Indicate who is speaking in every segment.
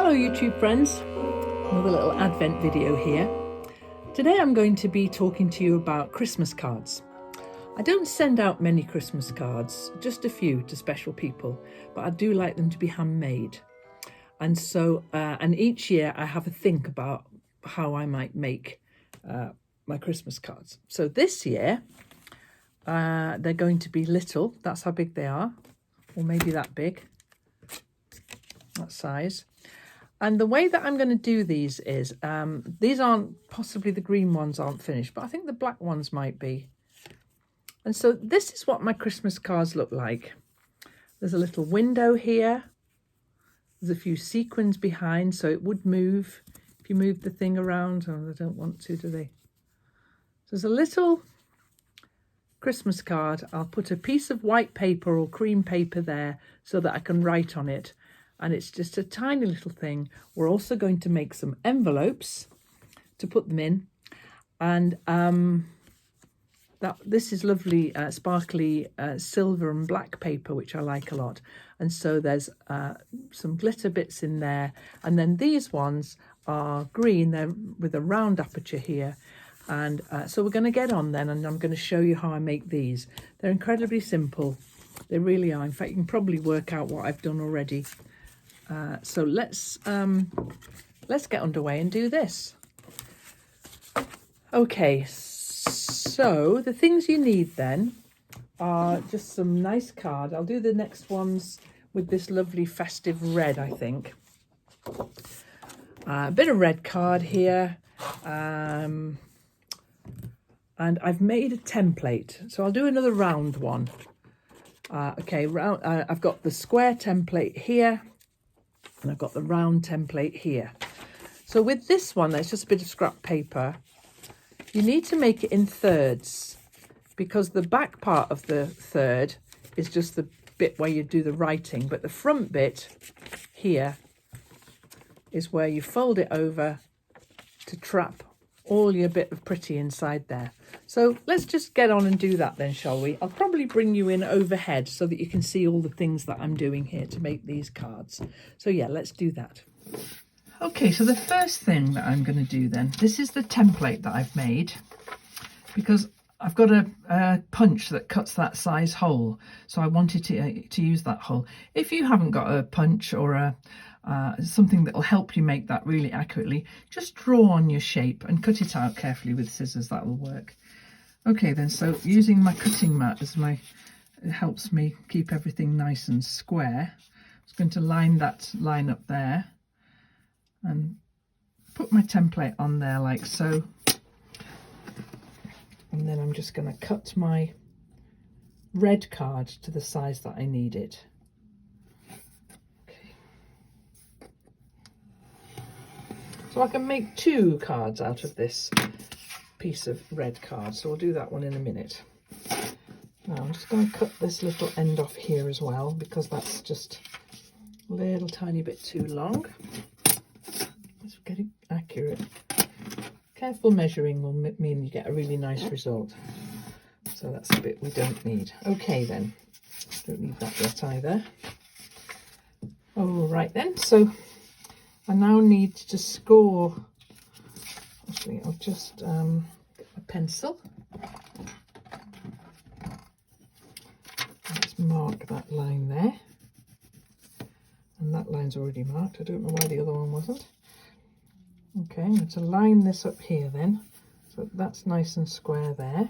Speaker 1: Hello YouTube friends, another little advent video here. Today I'm going to be talking to you about Christmas cards. I don't send out many Christmas cards, just a few to special people, but I do like them to be handmade. And so, and each year I have a think about how I might make my Christmas cards. So this year, they're going to be little, that's how big they are, or maybe that big, that size. And the way that I'm going to do these is, these aren't, possibly the green ones aren't finished, but I think the black ones might be. And so this is what my Christmas cards look like. There's a little window here. There's a few sequins behind, so it would move if you move the thing around. Oh, they don't want to, do they? So there's a little Christmas card. I'll put a piece of white paper or cream paper there so that I can write on it. And it's just a tiny little thing. We're also going to make some envelopes to put them in. And this is lovely, sparkly silver and black paper, which I like a lot. And so there's some glitter bits in there. And then these ones are green. They're with a round aperture here. And so we're going to get on then, and I'm going to show you how I make these. They're incredibly simple. They really are. In fact, you can probably work out what I've done already. So let's get underway and do this. Okay, so the things you need then are just some nice card. I'll do the next ones with this lovely festive red, I think. A bit of red card here. And I've made a template, so I'll do another round one. Okay, round. I've got the square template here. And I've got the round template here. So with this one, there's just a bit of scrap paper. You need to make it in thirds because the back part of the third is just the bit where you do the writing. But the front bit here is where you fold it over to trap all your bit of pretty inside there. So let's just get on and do that then, shall we? I'll probably bring you in overhead so that you can see all the things that I'm doing here to make these cards. So yeah, let's do that. Okay, so the first thing that I'm going to do then, this is the template that I've made because I've got a punch that cuts that size hole. So I wanted to use that hole. If you haven't got a punch or something that will help you make that really accurately, just draw on your shape and cut it out carefully with scissors. That will work. Okay then, so using my cutting mat as it helps me keep everything nice and square. I'm just going to line that line up there and put my template on there like so. And then I'm just going to cut my red card to the size that I need it. Okay. So I can make 2 cards out of this piece of red card. So we'll do that one in a minute. Now I'm just going to cut this little end off here as well because that's just a little tiny bit too long. Let's get it accurate. Careful measuring will mean you get a really nice result. So that's the bit we don't need. Okay then, don't need that yet either. All right then, so I now need to score. Actually, I'll just get a pencil. Let's mark that line there. And that line's already marked. I don't know why the other one wasn't. Okay, I'm going to line this up here then. So that's nice and square there.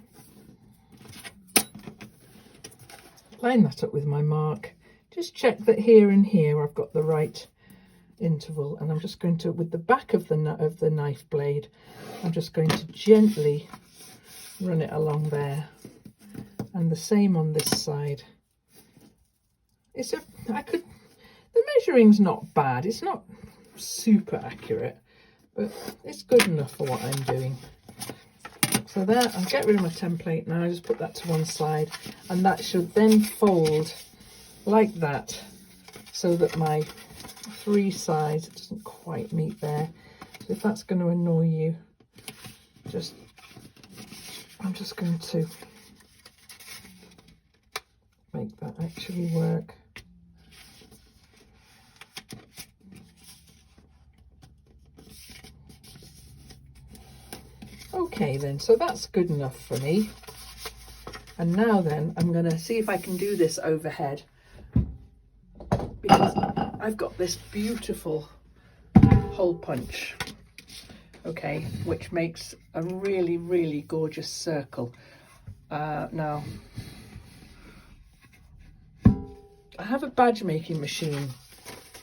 Speaker 1: Line that up with my mark. Just check that here and here I've got the right interval, and I'm just going to, with the back of the knife blade, I'm just going to gently run it along there, and the same on this side. The measuring's not bad. It's not super accurate, but it's good enough for what I'm doing. So there, I'll get rid of my template now. I just put that to one side, and that should then fold like that so that my 3 sides, it doesn't quite meet there. So if that's going to annoy you, I'm just going to make that actually work. Okay then, so that's good enough for me. And now then, I'm going to see if I can do this overhead, because I've got this beautiful hole punch, okay, which makes a really, really gorgeous circle. Now, I have a badge making machine,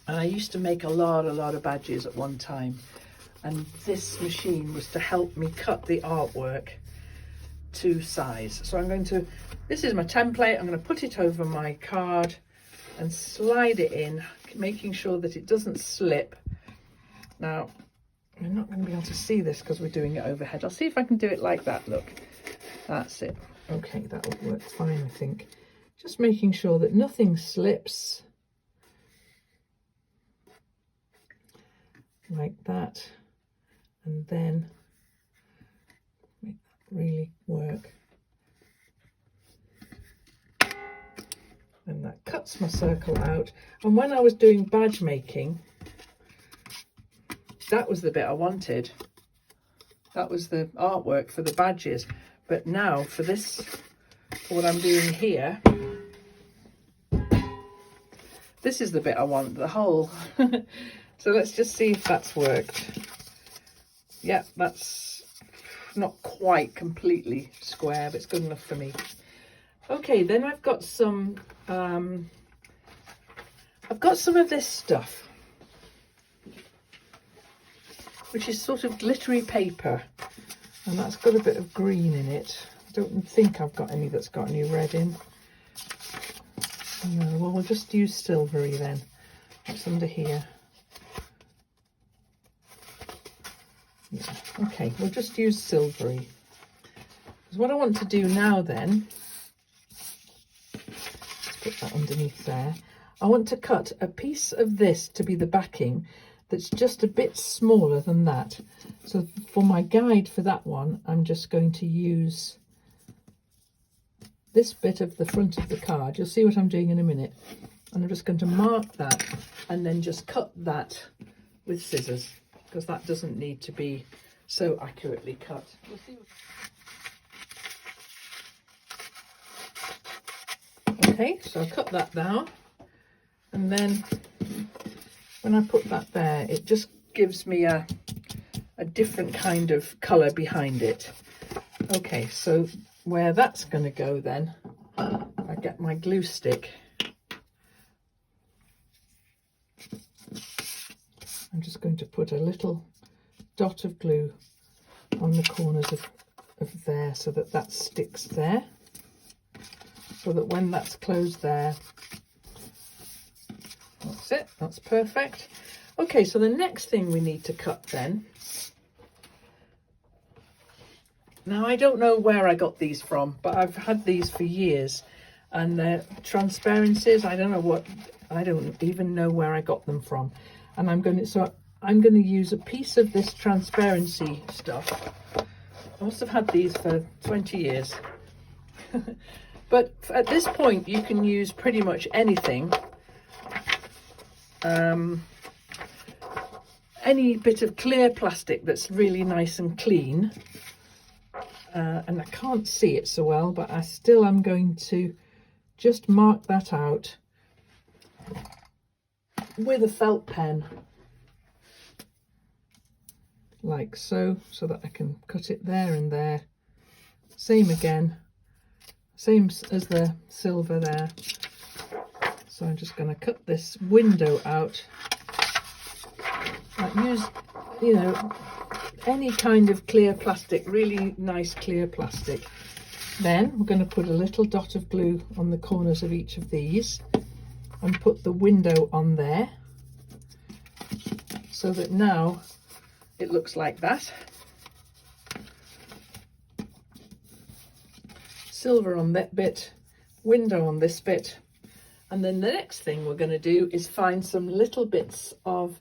Speaker 1: and I used to make a lot of badges at one time. And this machine was to help me cut the artwork to size. So I'm going to, this is my template, I'm going to put it over my card and slide it in, making sure that it doesn't slip. Now, you're not going to be able to see this because we're doing it overhead. I'll see if I can do it like that, look. That's it. Okay, that'll work fine, I think. Just making sure that nothing slips. Like that. And then make that really work. And that cuts my circle out. And when I was doing badge making, that was the bit I wanted. That was the artwork for the badges. But now for this, for what I'm doing here, this is the bit I want, the hole. So let's just see if that's worked. Yeah, that's not quite completely square, but it's good enough for me. Okay, then I've got some of this stuff, which is sort of glittery paper, and that's got a bit of green in it. I don't think I've got any that's got any red in. No, well, we'll just use silvery then. That's under here. Yeah, okay, we'll just use silvery. Because what I want to do now then, let's put that underneath there. I want to cut a piece of this to be the backing that's just a bit smaller than that. So for my guide for that one, I'm just going to use this bit of the front of the card. You'll see what I'm doing in a minute. And I'm just going to mark that and then just cut that with scissors, because that doesn't need to be so accurately cut. We'll see what... Okay, so I'll cut that down, and then when I put that there, it just gives me a different kind of colour behind it. Okay, so where that's going to go then, I get my glue stick. I'm just going to put a little dot of glue on the corners of there, so that that sticks there, so that when that's closed there, that's it, that's perfect. Okay, so the next thing we need to cut then, now I don't know where I got these from, but I've had these for years, and they're transparencies. I don't even know where I got them from. And I'm going to use a piece of this transparency stuff. I must have had these for 20 years. But at this point, you can use pretty much anything. Any bit of clear plastic that's really nice and clean. And I can't see it so well, but I still am going to just mark that out with a felt pen, like so, so that I can cut it there and there. Same again, same as the silver there. So I'm just going to cut this window out. Use, you know, any kind of clear plastic, really nice clear plastic. Then we're going to put a little dot of glue on the corners of each of these and put the window on there, so that now it looks like that. Silver on that bit, window on this bit, and then the next thing we're going to do is find some little bits of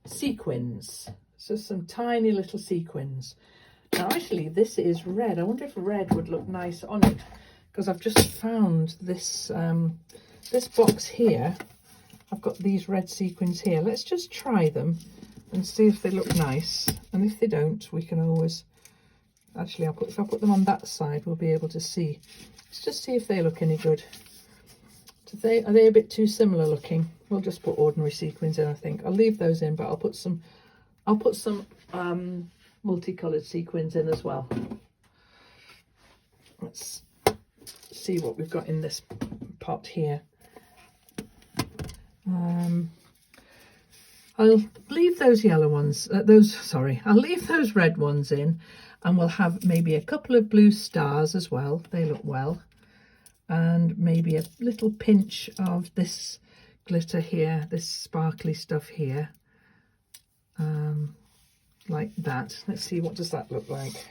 Speaker 1: sequins, so some tiny little sequins. Now actually this is red. I wonder if red would look nice on it, because I've just found this this box here. I've got these red sequins here. Let's just try them and see if they look nice, and if they don't, we can always Actually, if I put them on that side, we'll be able to see. Let's just see if they look any good. Are they a bit too similar looking? We'll just put ordinary sequins in, I think. I'll leave those in, but I'll put some multicoloured sequins in as well. Let's see what we've got in this pot here. I'll leave those yellow ones, I'll leave those red ones in, and we'll have maybe a couple of blue stars as well. They look well. And maybe a little pinch of this glitter here, this sparkly stuff here. Like that. Let's see, what does that look like?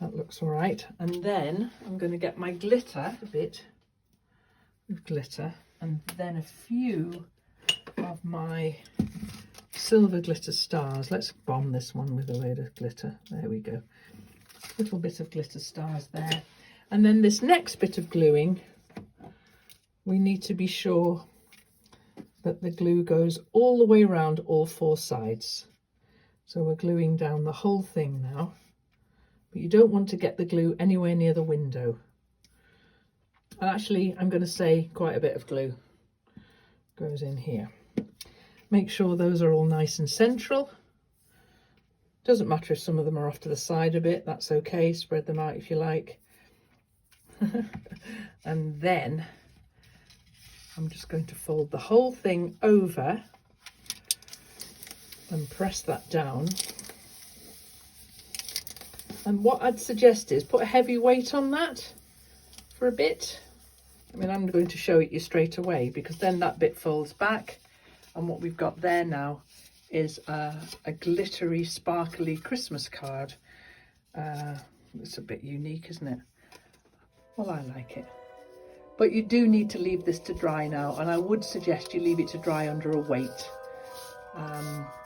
Speaker 1: That looks all right. And then I'm going to get my glitter, a bit of glitter, and then a few of my silver glitter stars. Let's bomb this one with a load of glitter. There we go. Little bit of glitter stars there. And then this next bit of gluing, we need to be sure that the glue goes all the way around all four sides. So we're gluing down the whole thing now, but you don't want to get the glue anywhere near the window. And actually, I'm going to say quite a bit of glue goes in here. Make sure those are all nice and central. Doesn't matter if some of them are off to the side a bit, that's okay. Spread them out if you like. And then I'm just going to fold the whole thing over and press that down. And what I'd suggest is put a heavy weight on that for a bit. I mean, I'm going to show it you straight away, because then that bit folds back, and what we've got there now is a glittery, sparkly Christmas card. It's a bit unique, isn't it? Well, I like it. But you do need to leave this to dry now, and I would suggest you leave it to dry under a weight.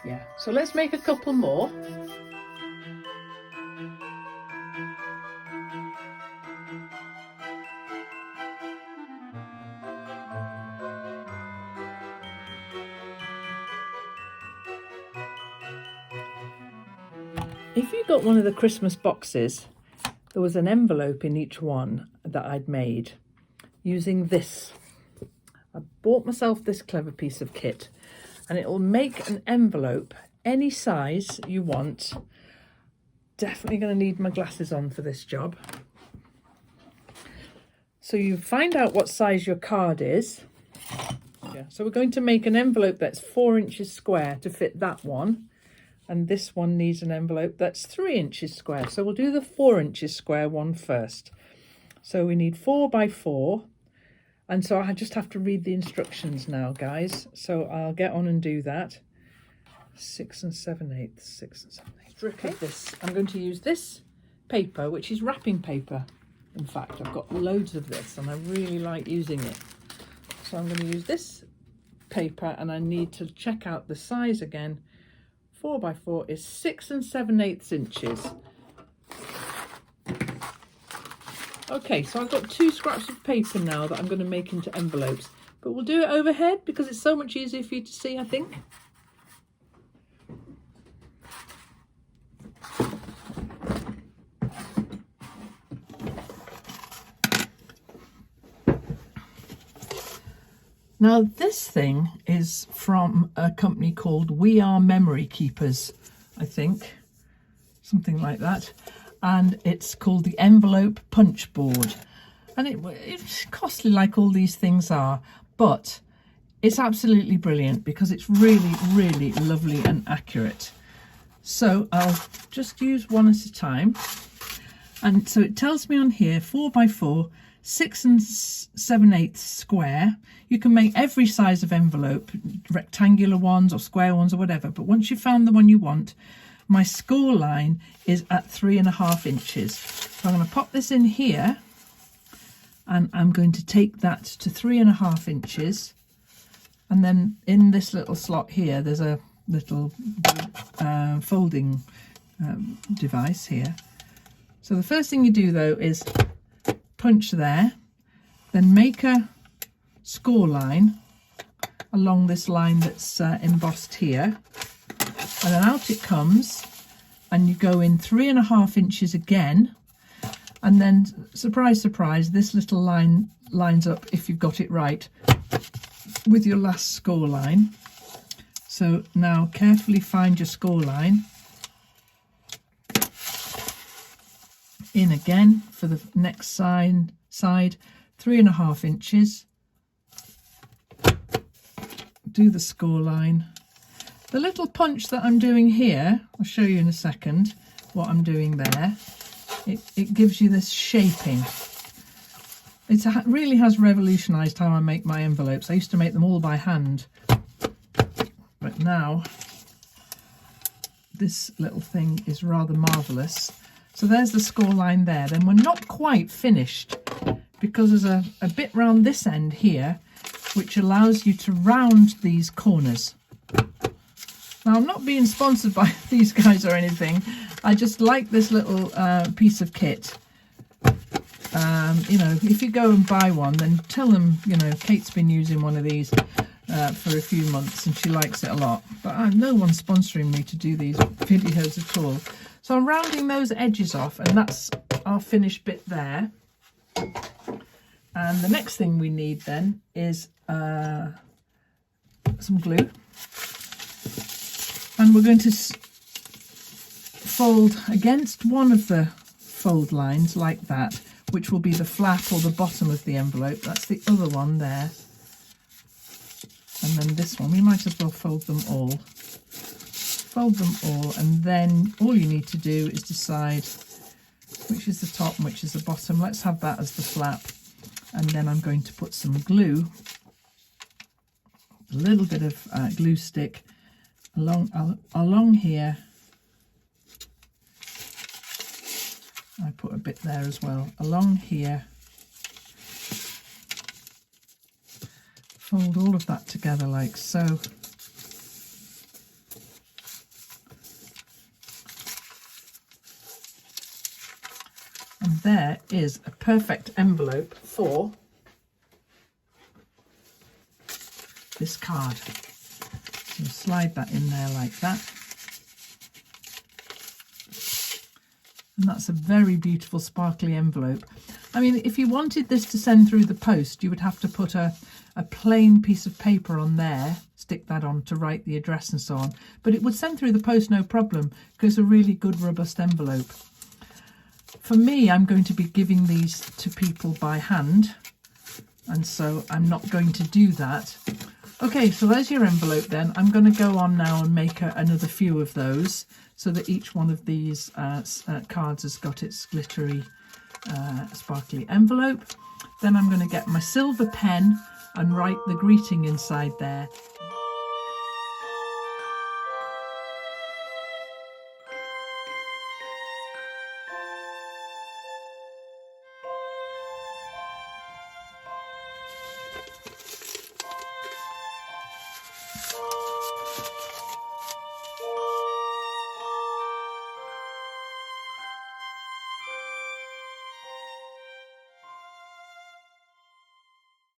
Speaker 1: Yeah, so let's make a couple more. If you got one of the Christmas boxes, there was an envelope in each one that I'd made using this. I bought myself this clever piece of kit, and it'll make an envelope any size you want. Definitely going to need my glasses on for this job. So you find out what size your card is. Yeah, so we're going to make an envelope that's 4 inches square to fit that one. And this one needs an envelope that's 3 inches square. So we'll do the 4 inches square one first. So we need 4 by 4. And so I just have to read the instructions now, guys. So I'll get on and do that. 6 7/8, 6 7/8. Strip of this. I'm going to use this paper, which is wrapping paper. In fact, I've got loads of this and I really like using it. So I'm going to use this paper, and I need to check out the size again. 4 by 4 is 6 7/8 inches. Okay, so I've got 2 scraps of paper now that I'm going to make into envelopes, but we'll do it overhead because it's so much easier for you to see, I think. Now this thing is from a company called We Are Memory Keepers, I think, something like that. And it's called the Envelope Punch Board. And it's costly like all these things are, but it's absolutely brilliant because it's really, really lovely and accurate. So I'll just use one at a time. And so it tells me on here 4 by 4, 6 7/8 square. You can make every size of envelope, rectangular ones or square ones or whatever, but once you've found the one you want, my score line is at 3.5 inches. So I'm going to pop this in here, and I'm going to take that to 3.5 inches. And then in this little slot here, there's a little folding device here. So the first thing you do though is punch there, then make a score line along this line that's embossed here, and then out it comes, and you go in 3.5 inches again, and then surprise, surprise, this little line lines up, if you've got it right, with your last score line. So now carefully find your score line, in again for the next side, 3.5 inches, do the score line. The little punch that I'm doing here, I'll show you in a second what I'm doing there. It gives you this shaping. It really has revolutionised how I make my envelopes. I used to make them all by hand, but now this little thing is rather marvellous. So there's the score line there. Then we're not quite finished, because there's a bit round this end here which allows you to round these corners. Now, I'm not being sponsored by these guys or anything. I just like this little piece of kit. You know, if you go and buy one, then tell them, you know, Kate's been using one of these for a few months and she likes it a lot. But no one's sponsoring me to do these videos at all. So I'm rounding those edges off, and that's our finished bit there. And the next thing we need then is some glue. And we're going to fold against one of the fold lines like that, which will be the flap or the bottom of the envelope. That's the other one there. And then this one, we might as well fold them all. Fold them all, and then all you need to do is decide which is the top and which is the bottom. Let's have that as the flap. And then I'm going to put some glue, a little bit of glue stick along here. I put a bit there as well, along here. Fold all of that together like so. And there is a perfect envelope for this card. So slide that in there like that. And that's a very beautiful sparkly envelope. I mean, if you wanted this to send through the post, you would have to put a plain piece of paper on there, stick that on to write the address and so on. But it would send through the post no problem, because it's a really good robust envelope. For me, I'm going to be giving these to people by hand, and so I'm not going to do that. Okay, so there's your envelope then. I'm going to go on now and make another few of those, so that each one of these cards has got its glittery, sparkly envelope. Then I'm going to get my silver pen and write the greeting inside there.